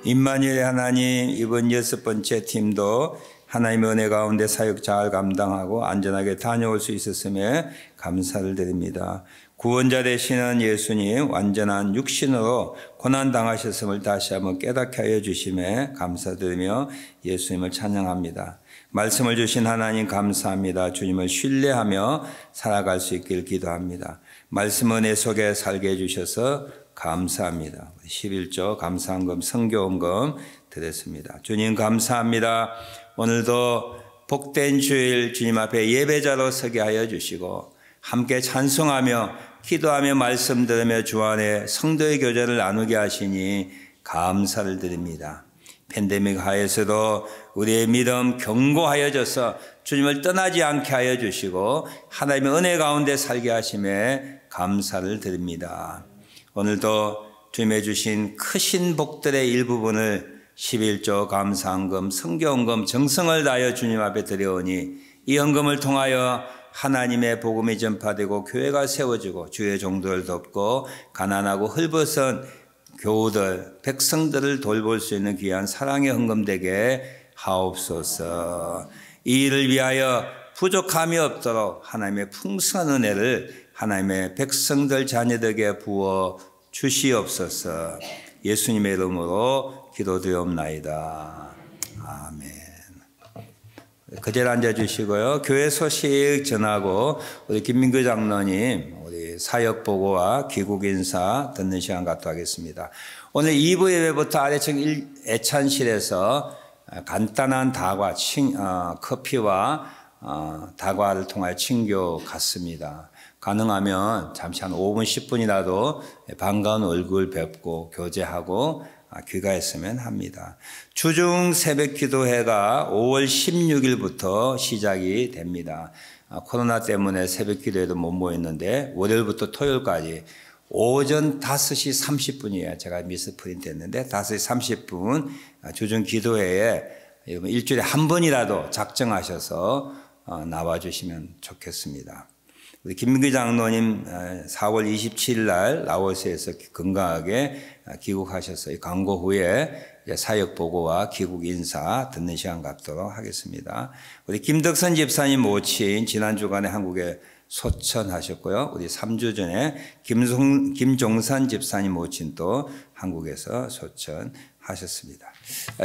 임마누엘 하나님, 이번 6번째 팀도 하나님의 은혜 가운데 사역 잘 감당하고 안전하게 다녀올 수 있었음에 감사를 드립니다. 구원자 되시는 예수님 완전한 육신으로 고난당하셨음을 다시 한번 깨닫게 하여 주심에 감사드리며 예수님을 찬양합니다. 말씀을 주신 하나님 감사합니다. 주님을 신뢰하며 살아갈 수 있길 기도합니다. 말씀 은혜 속에 살게 해주셔서 감사합니다. 11조 감사한금 성교원금 드렸습니다. 주님 감사합니다. 오늘도 복된 주일 주님 앞에 예배자로 서게 하여 주시고 함께 찬송하며 기도하며 말씀 들으며 주 안에 성도의 교제를 나누게 하시니 감사를 드립니다. 팬데믹 하에서도 우리의 믿음 견고하여져서 주님을 떠나지 않게 하여 주시고 하나님의 은혜 가운데 살게 하심에 감사를 드립니다. 오늘도 주님의 주신 크신 복들의 일부분을 11조 감사헌금, 성교헌금, 정성을 다하여 주님 앞에 드려오니 이 헌금을 통하여 하나님의 복음이 전파되고 교회가 세워지고 주의 종들을 돕고 가난하고 헐벗은 교우들, 백성들을 돌볼 수 있는 귀한 사랑의 헌금 되게 하옵소서. 이 일을 위하여 부족함이 없도록 하나님의 풍성한 은혜를 하나님의 백성들 자녀들에게 부어 주시옵소서. 예수님의 이름으로 기도드리옵나이다. 아멘. 그대로 앉아주시고요. 교회 소식 전하고 우리 김민규 장로님 우리 사역 보고와 귀국 인사 듣는 시간 갖도록 하겠습니다. 오늘 2부 예배부터 아래층 애찬실에서 간단한 다과, 커피와 다과를 통하여 친교 갔습니다. 가능하면 잠시 한 5분, 10분이라도 반가운 얼굴 뵙고 교제하고 귀가했으면 합니다. 주중 새벽 기도회가 5월 16일부터 시작이 됩니다. 코로나 때문에 새벽 기도회도 못 모였는데 월요일부터 토요일까지 오전 5시 30분이에요. 제가 미스프린트 했는데 5시 30분 주중 기도회에 일주일에 한 번이라도 작정하셔서 나와주시면 좋겠습니다. 우리 김민규 장로님 4월 27일 날 라오스에서 건강하게 귀국하셨어요. 광고 후에 사역 보고와 귀국 인사 듣는 시간 갖도록 하겠습니다. 우리 김덕선 집사님 모친 지난 주간에 한국에 소천하셨고요. 우리 3주 전에 김종산 집사님 모친 또 한국에서 소천하셨습니다.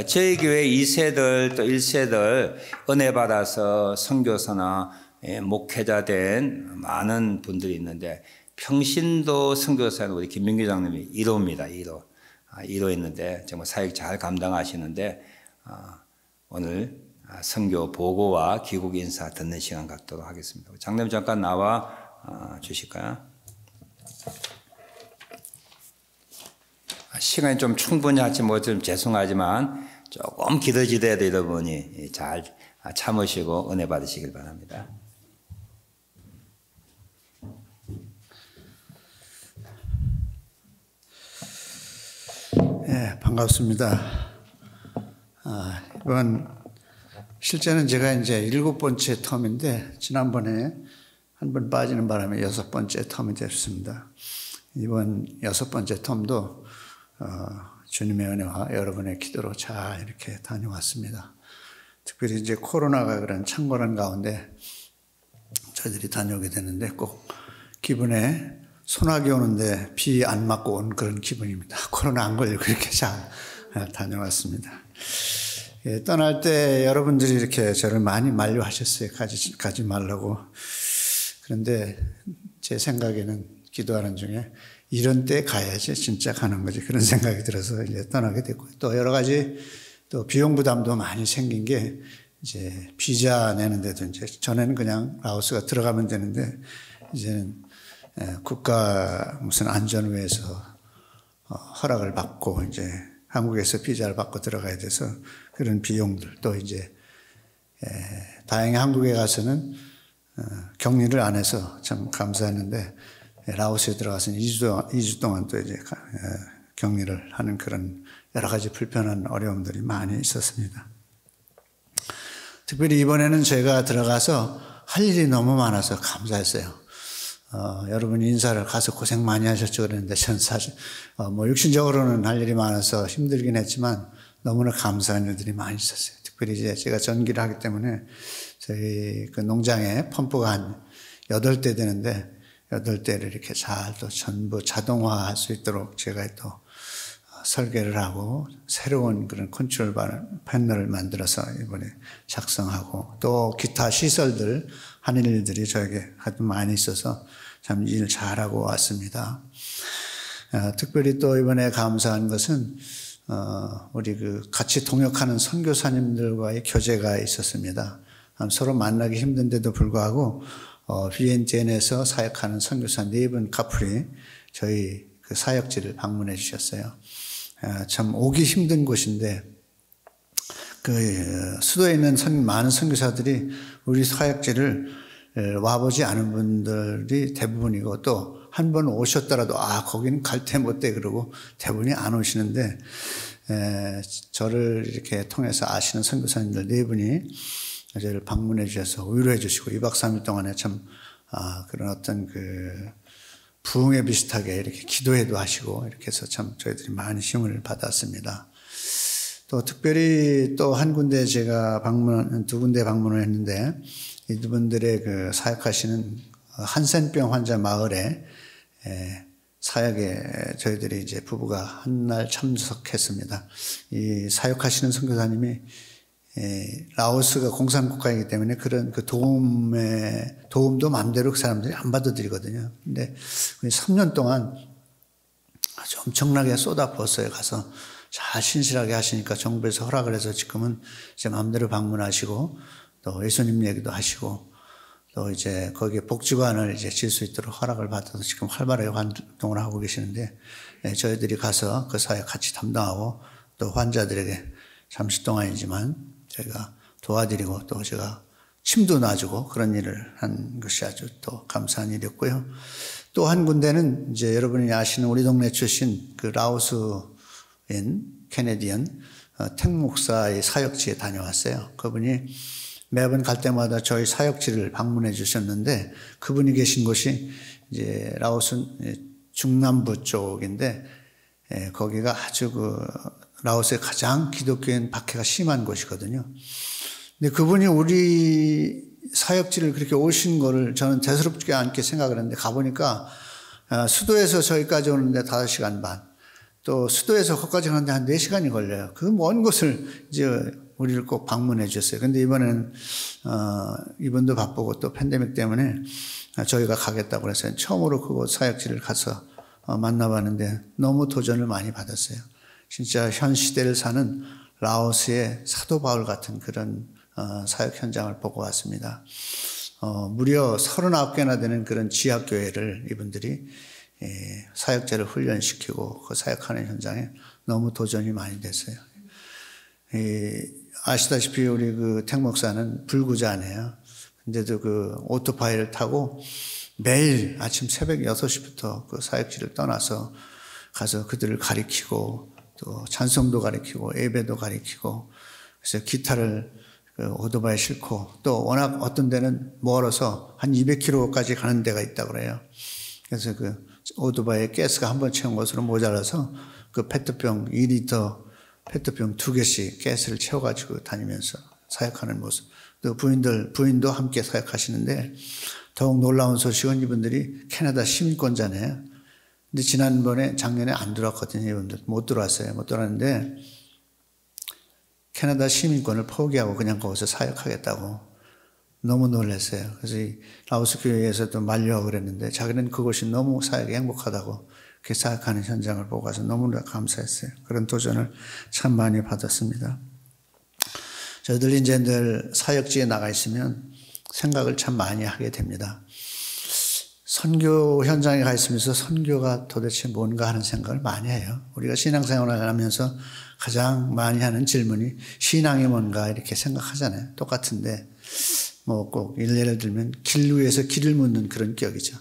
저희 교회 2세들 또 1세들 은혜 받아서 선교사나 목회자 된 많은 분들이 있는데 평신도 선교사는 우리 김민규 장님이 1호입니다. 1호 있는데 정말 사역 잘 감당하시는데 오늘 선교 보고와 귀국 인사 듣는 시간 갖도록 하겠습니다. 장로님 잠깐 나와 주실까요? 시간이 좀 충분히 하지 못해서 죄송하지만 조금 기도지대야 되다 보니 잘 참으시고 은혜 받으시길 바랍니다. 네, 반갑습니다. 이번 실제는 제가 이제 7번째 텀인데 지난번에 한 번 빠지는 바람에 6번째 텀이 됐습니다. 이번 6번째 텀도 주님의 은혜와 여러분의 기도로 잘 이렇게 다녀왔습니다. 특별히 이제 코로나가 그런 창궐한 가운데 저희들이 다녀오게 되는데 꼭 기분에 소나기 오는데 비 안 맞고 온 그런 기분입니다. 코로나 안 걸리고 이렇게 잘 다녀왔습니다. 예, 떠날 때 여러분들이 이렇게 저를 많이 만류하셨어요. 가지 말라고. 그런데 제 생각에는 기도하는 중에 이런 때 가야지 진짜 가는 거지 그런 생각이 들어서 이제 떠나게 됐고요. 또 여러 가지 또 비용 부담도 많이 생긴 게 이제 비자 내는데도 이제 전에는 그냥 라오스가 들어가면 되는데 이제는 국가 무슨 안전위에서 허락을 받고 이제 한국에서 비자를 받고 들어가야 돼서 그런 비용들 또 이제 다행히 한국에 가서는 격리를 안 해서 참 감사했는데 라오스에 들어가서는 2주 동안 또 이제 격리를 하는 그런 여러 가지 불편한 어려움들이 많이 있었습니다. 특별히 이번에는 제가 들어가서 할 일이 너무 많아서 감사했어요. 여러분이 인사를 가서 고생 많이 하셨죠 그랬는데 전 사실 육신적으로는 할 일이 많아서 힘들긴 했지만 너무나 감사한 일들이 많이 있었어요. 특별히 이제 제가 전기를 하기 때문에 저희 그 농장에 펌프가 한 8대 되는데 8대를 이렇게 잘 또 전부 자동화할 수 있도록 제가 또 설계를 하고 새로운 그런 컨트롤 패널을 만들어서 이번에 작성하고 또 기타 시설들 하는 일들이 저에게 아주 많이 있어서 참 일 잘하고 왔습니다. 특별히 또 이번에 감사한 것은 우리 그 같이 동역하는 선교사님들과의 교제가 있었습니다. 서로 만나기 힘든데도 불구하고 비엔티엔에서 사역하는 선교사 4분 커플이 저희 그 사역지를 방문해 주셨어요. 참 오기 힘든 곳인데 그 수도에 있는 많은 선교사들이 우리 사역지를 와보지 않은 분들이 대부분이고 또 한 번 오셨더라도 거기는 갈 데 못 돼 그러고 대부분이 안 오시는데 저를 이렇게 통해서 아시는 선교사님들 4분이 저를 방문해 주셔서 위로해 주시고 2박 3일 동안에 참 그런 어떤 그 부흥에 비슷하게 이렇게 기도회도 하시고 이렇게 해서 참 저희들이 많이 힘을 받았습니다. 또 특별히 또 한 군데 제가 2군데 방문을 했는데 이분들의 그 사역하시는 한센병 환자 마을에 사역에 저희들이 이제 부부가 한 날 참석했습니다. 이 사역하시는 선교사님이 라오스가 공산국가이기 때문에 그런 그 도움도 마음대로 그 사람들이 안 받아들이거든요. 근데 3년 동안 아주 엄청나게 쏟아부었어요. 가서 잘 신실하게 하시니까 정부에서 허락을 해서 지금은 제 마음대로 방문하시고 또 예수님 얘기도 하시고 또 이제 거기에 복지관을 이제 질 수 있도록 허락을 받아서 지금 활발하게 활동을 하고 계시는데 저희들이 가서 그 사역 같이 담당하고 또 환자들에게 잠시 동안이지만 제가 도와드리고 또 제가 침도 놔주고 그런 일을 한 것이 아주 또 감사한 일이었고요. 또 한 군데는 이제 여러분이 아시는 우리 동네 출신 그 라오스인 캐네디언 택 목사의 사역지에 다녀왔어요. 그분이 매번 갈 때마다 저희 사역지를 방문해 주셨는데 그분이 계신 곳이 이제 라오스 중남부 쪽인데 거기가 아주 그 라오스의 가장 기독교인 박해가 심한 곳이거든요. 근데 그분이 우리 사역지를 그렇게 오신 거를 저는 대수롭지 않게 생각을 했는데 가보니까 수도에서 저기까지 오는데 5시간 반, 또 수도에서 거기까지 가는데 한 4시간이 걸려요. 그 먼 곳을 이제 우리를 꼭 방문해 주셨어요. 근데 이번에는 이분도 바쁘고 또 팬데믹 때문에 저희가 가겠다고 해서 처음으로 그곳 사역지를 가서 만나봤는데 너무 도전을 많이 받았어요. 진짜 현 시대를 사는 라오스의 사도 바울 같은 그런 사역 현장을 보고 왔습니다. 무려 39개나 되는 그런 지하교회를 이분들이 사역자를 훈련시키고 그 사역하는 현장에 너무 도전이 많이 됐어요. 아시다시피 우리 그 택 목사는 불구자네요. 근데도 그 오토바이를 타고 매일 아침 새벽 6시부터 그 사역지를 떠나서 가서 그들을 가리키고 또 찬송도 가리키고 예배도 가리키고 그래서 기타를 그 오토바이에 싣고 또 워낙 어떤 데는 멀어서 한 200km까지 가는 데가 있다고 그래요. 그래서 그 오토바이에 가스가 한 번 채운 것으로 모자라서 그 페트병 2리터 페트병 2개씩 가스를 채워가지고 다니면서 사역하는 모습. 또 부인도 함께 사역하시는데 더욱 놀라운 소식은 이분들이 캐나다 시민권자네요. 근데 작년에 안 들어왔거든요. 이분들 못 들어왔어요. 못 들어왔는데 캐나다 시민권을 포기하고 그냥 거기서 사역하겠다고 너무 놀랐어요. 그래서 이 라오스 교회에서도 만류하고 그랬는데 자기는 그곳이 너무 사역이 행복하다고 그렇게 사역하는 현장을 보고 가서 너무나 감사했어요. 그런 도전을 참 많이 받았습니다. 저희들 이제 늘 사역지에 나가 있으면 생각을 참 많이 하게 됩니다. 선교 현장에 가 있으면서 선교가 도대체 뭔가 하는 생각을 많이 해요. 우리가 신앙생활을 하면서 가장 많이 하는 질문이 신앙이 뭔가 이렇게 생각하잖아요. 똑같은데 뭐 꼭 예를 들면 길 위에서 길을 묻는 그런 격이죠.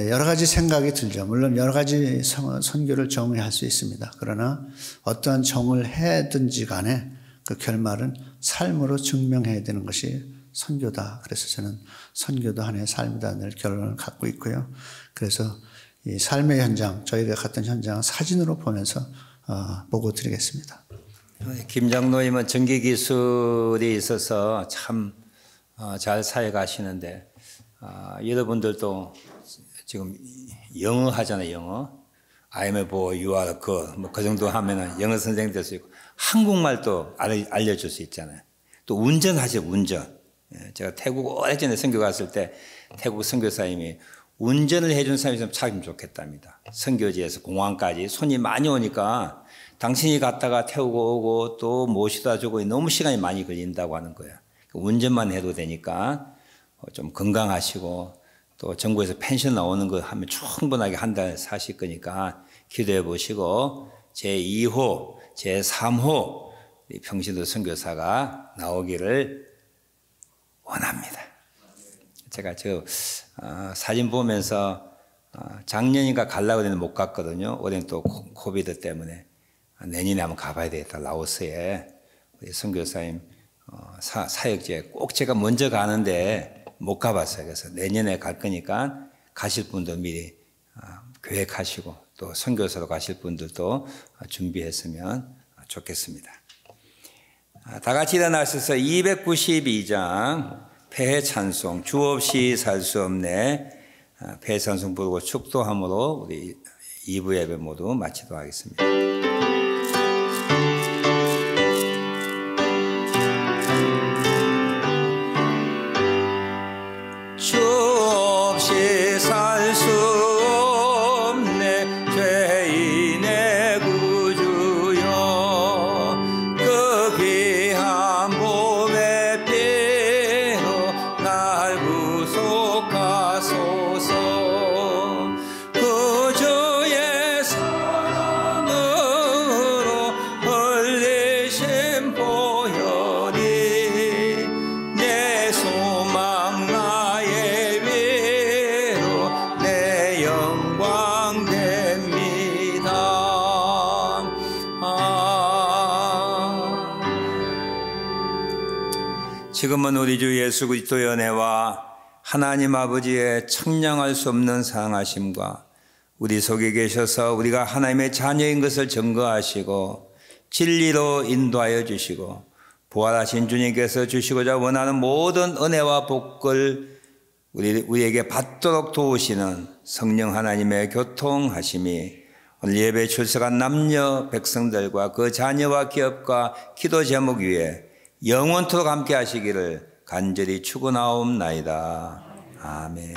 여러 가지 생각이 들죠. 물론 여러 가지 선교를 정의할 수 있습니다. 그러나 어떠한 정을 해든지 간에 그 결말은 삶으로 증명해야 되는 것이 선교다. 그래서 저는 선교도 하나의 삶이다 늘 결론을 갖고 있고요. 그래서 이 삶의 현장, 저희가 갔던 현장 사진으로 보면서 보고 드리겠습니다. 김 장로님은 전기 기술이 있어서 참 잘 사역하시는데 여러분들도 지금 영어 하잖아요. 영어. I'm a boy, you are a girl. 뭐 그 정도 하면은 영어 선생 될 수 있고 한국말도 알려줄 수 있잖아요. 또 운전하세요. 운전. 제가 태국 오래전에 선교 갔을 때 태국 선교사님이 운전을 해준 사람이 있으면 참 좋겠답니다. 선교지에서 공항까지 손이 많이 오니까 당신이 갔다가 태우고 오고 또 모시다 주고 너무 시간이 많이 걸린다고 하는 거예요. 운전만 해도 되니까 좀 건강하시고 또 정부에서 펜션 나오는 거 하면 충분하게 한 달 사실 거니까 기도해 보시고 제2호, 제3호 평신도 선교사가 나오기를 원합니다. 제가 사진 보면서 작년인가 가려고 했는데 못 갔거든요. 올해는 또 코비드 때문에 내년에 한번 가봐야 되겠다. 라오스에 우리 선교사님 사역지에 꼭 제가 먼저 가는데 못 가봤어요. 그래서 내년에 갈 거니까 가실 분도 미리 계획하시고 또 선교사로 가실 분들도 준비했으면 좋겠습니다. 다 같이 일어나셔서 292장 폐해 찬송 주 없이 살 수 없네 폐해 찬송 부르고 축도함으로 우리 2부 예배 모두 마치도록 하겠습니다. 주 없이 살 수 없네 죄인의 구주여 그 귀한 보배 피로 날 구속하소서 그 주의 사랑으로 흘리신 보혈이 내 소망 나의 위로 내 영광 됩니다. 지금은 우리 주 예수 그리스도의 은혜와 하나님 아버지의 청량할 수 없는 사랑하심과 우리 속에 계셔서 우리가 하나님의 자녀인 것을 증거하시고 진리로 인도하여 주시고 부활하신 주님께서 주시고자 원하는 모든 은혜와 복을 우리에게 받도록 도우시는 성령 하나님의 교통하심이 오늘 예배 출석한 남녀 백성들과 그 자녀와 기업과 기도 제목 위에 영원토록 함께 하시기를 간절히 축원하옵나이다. 아멘.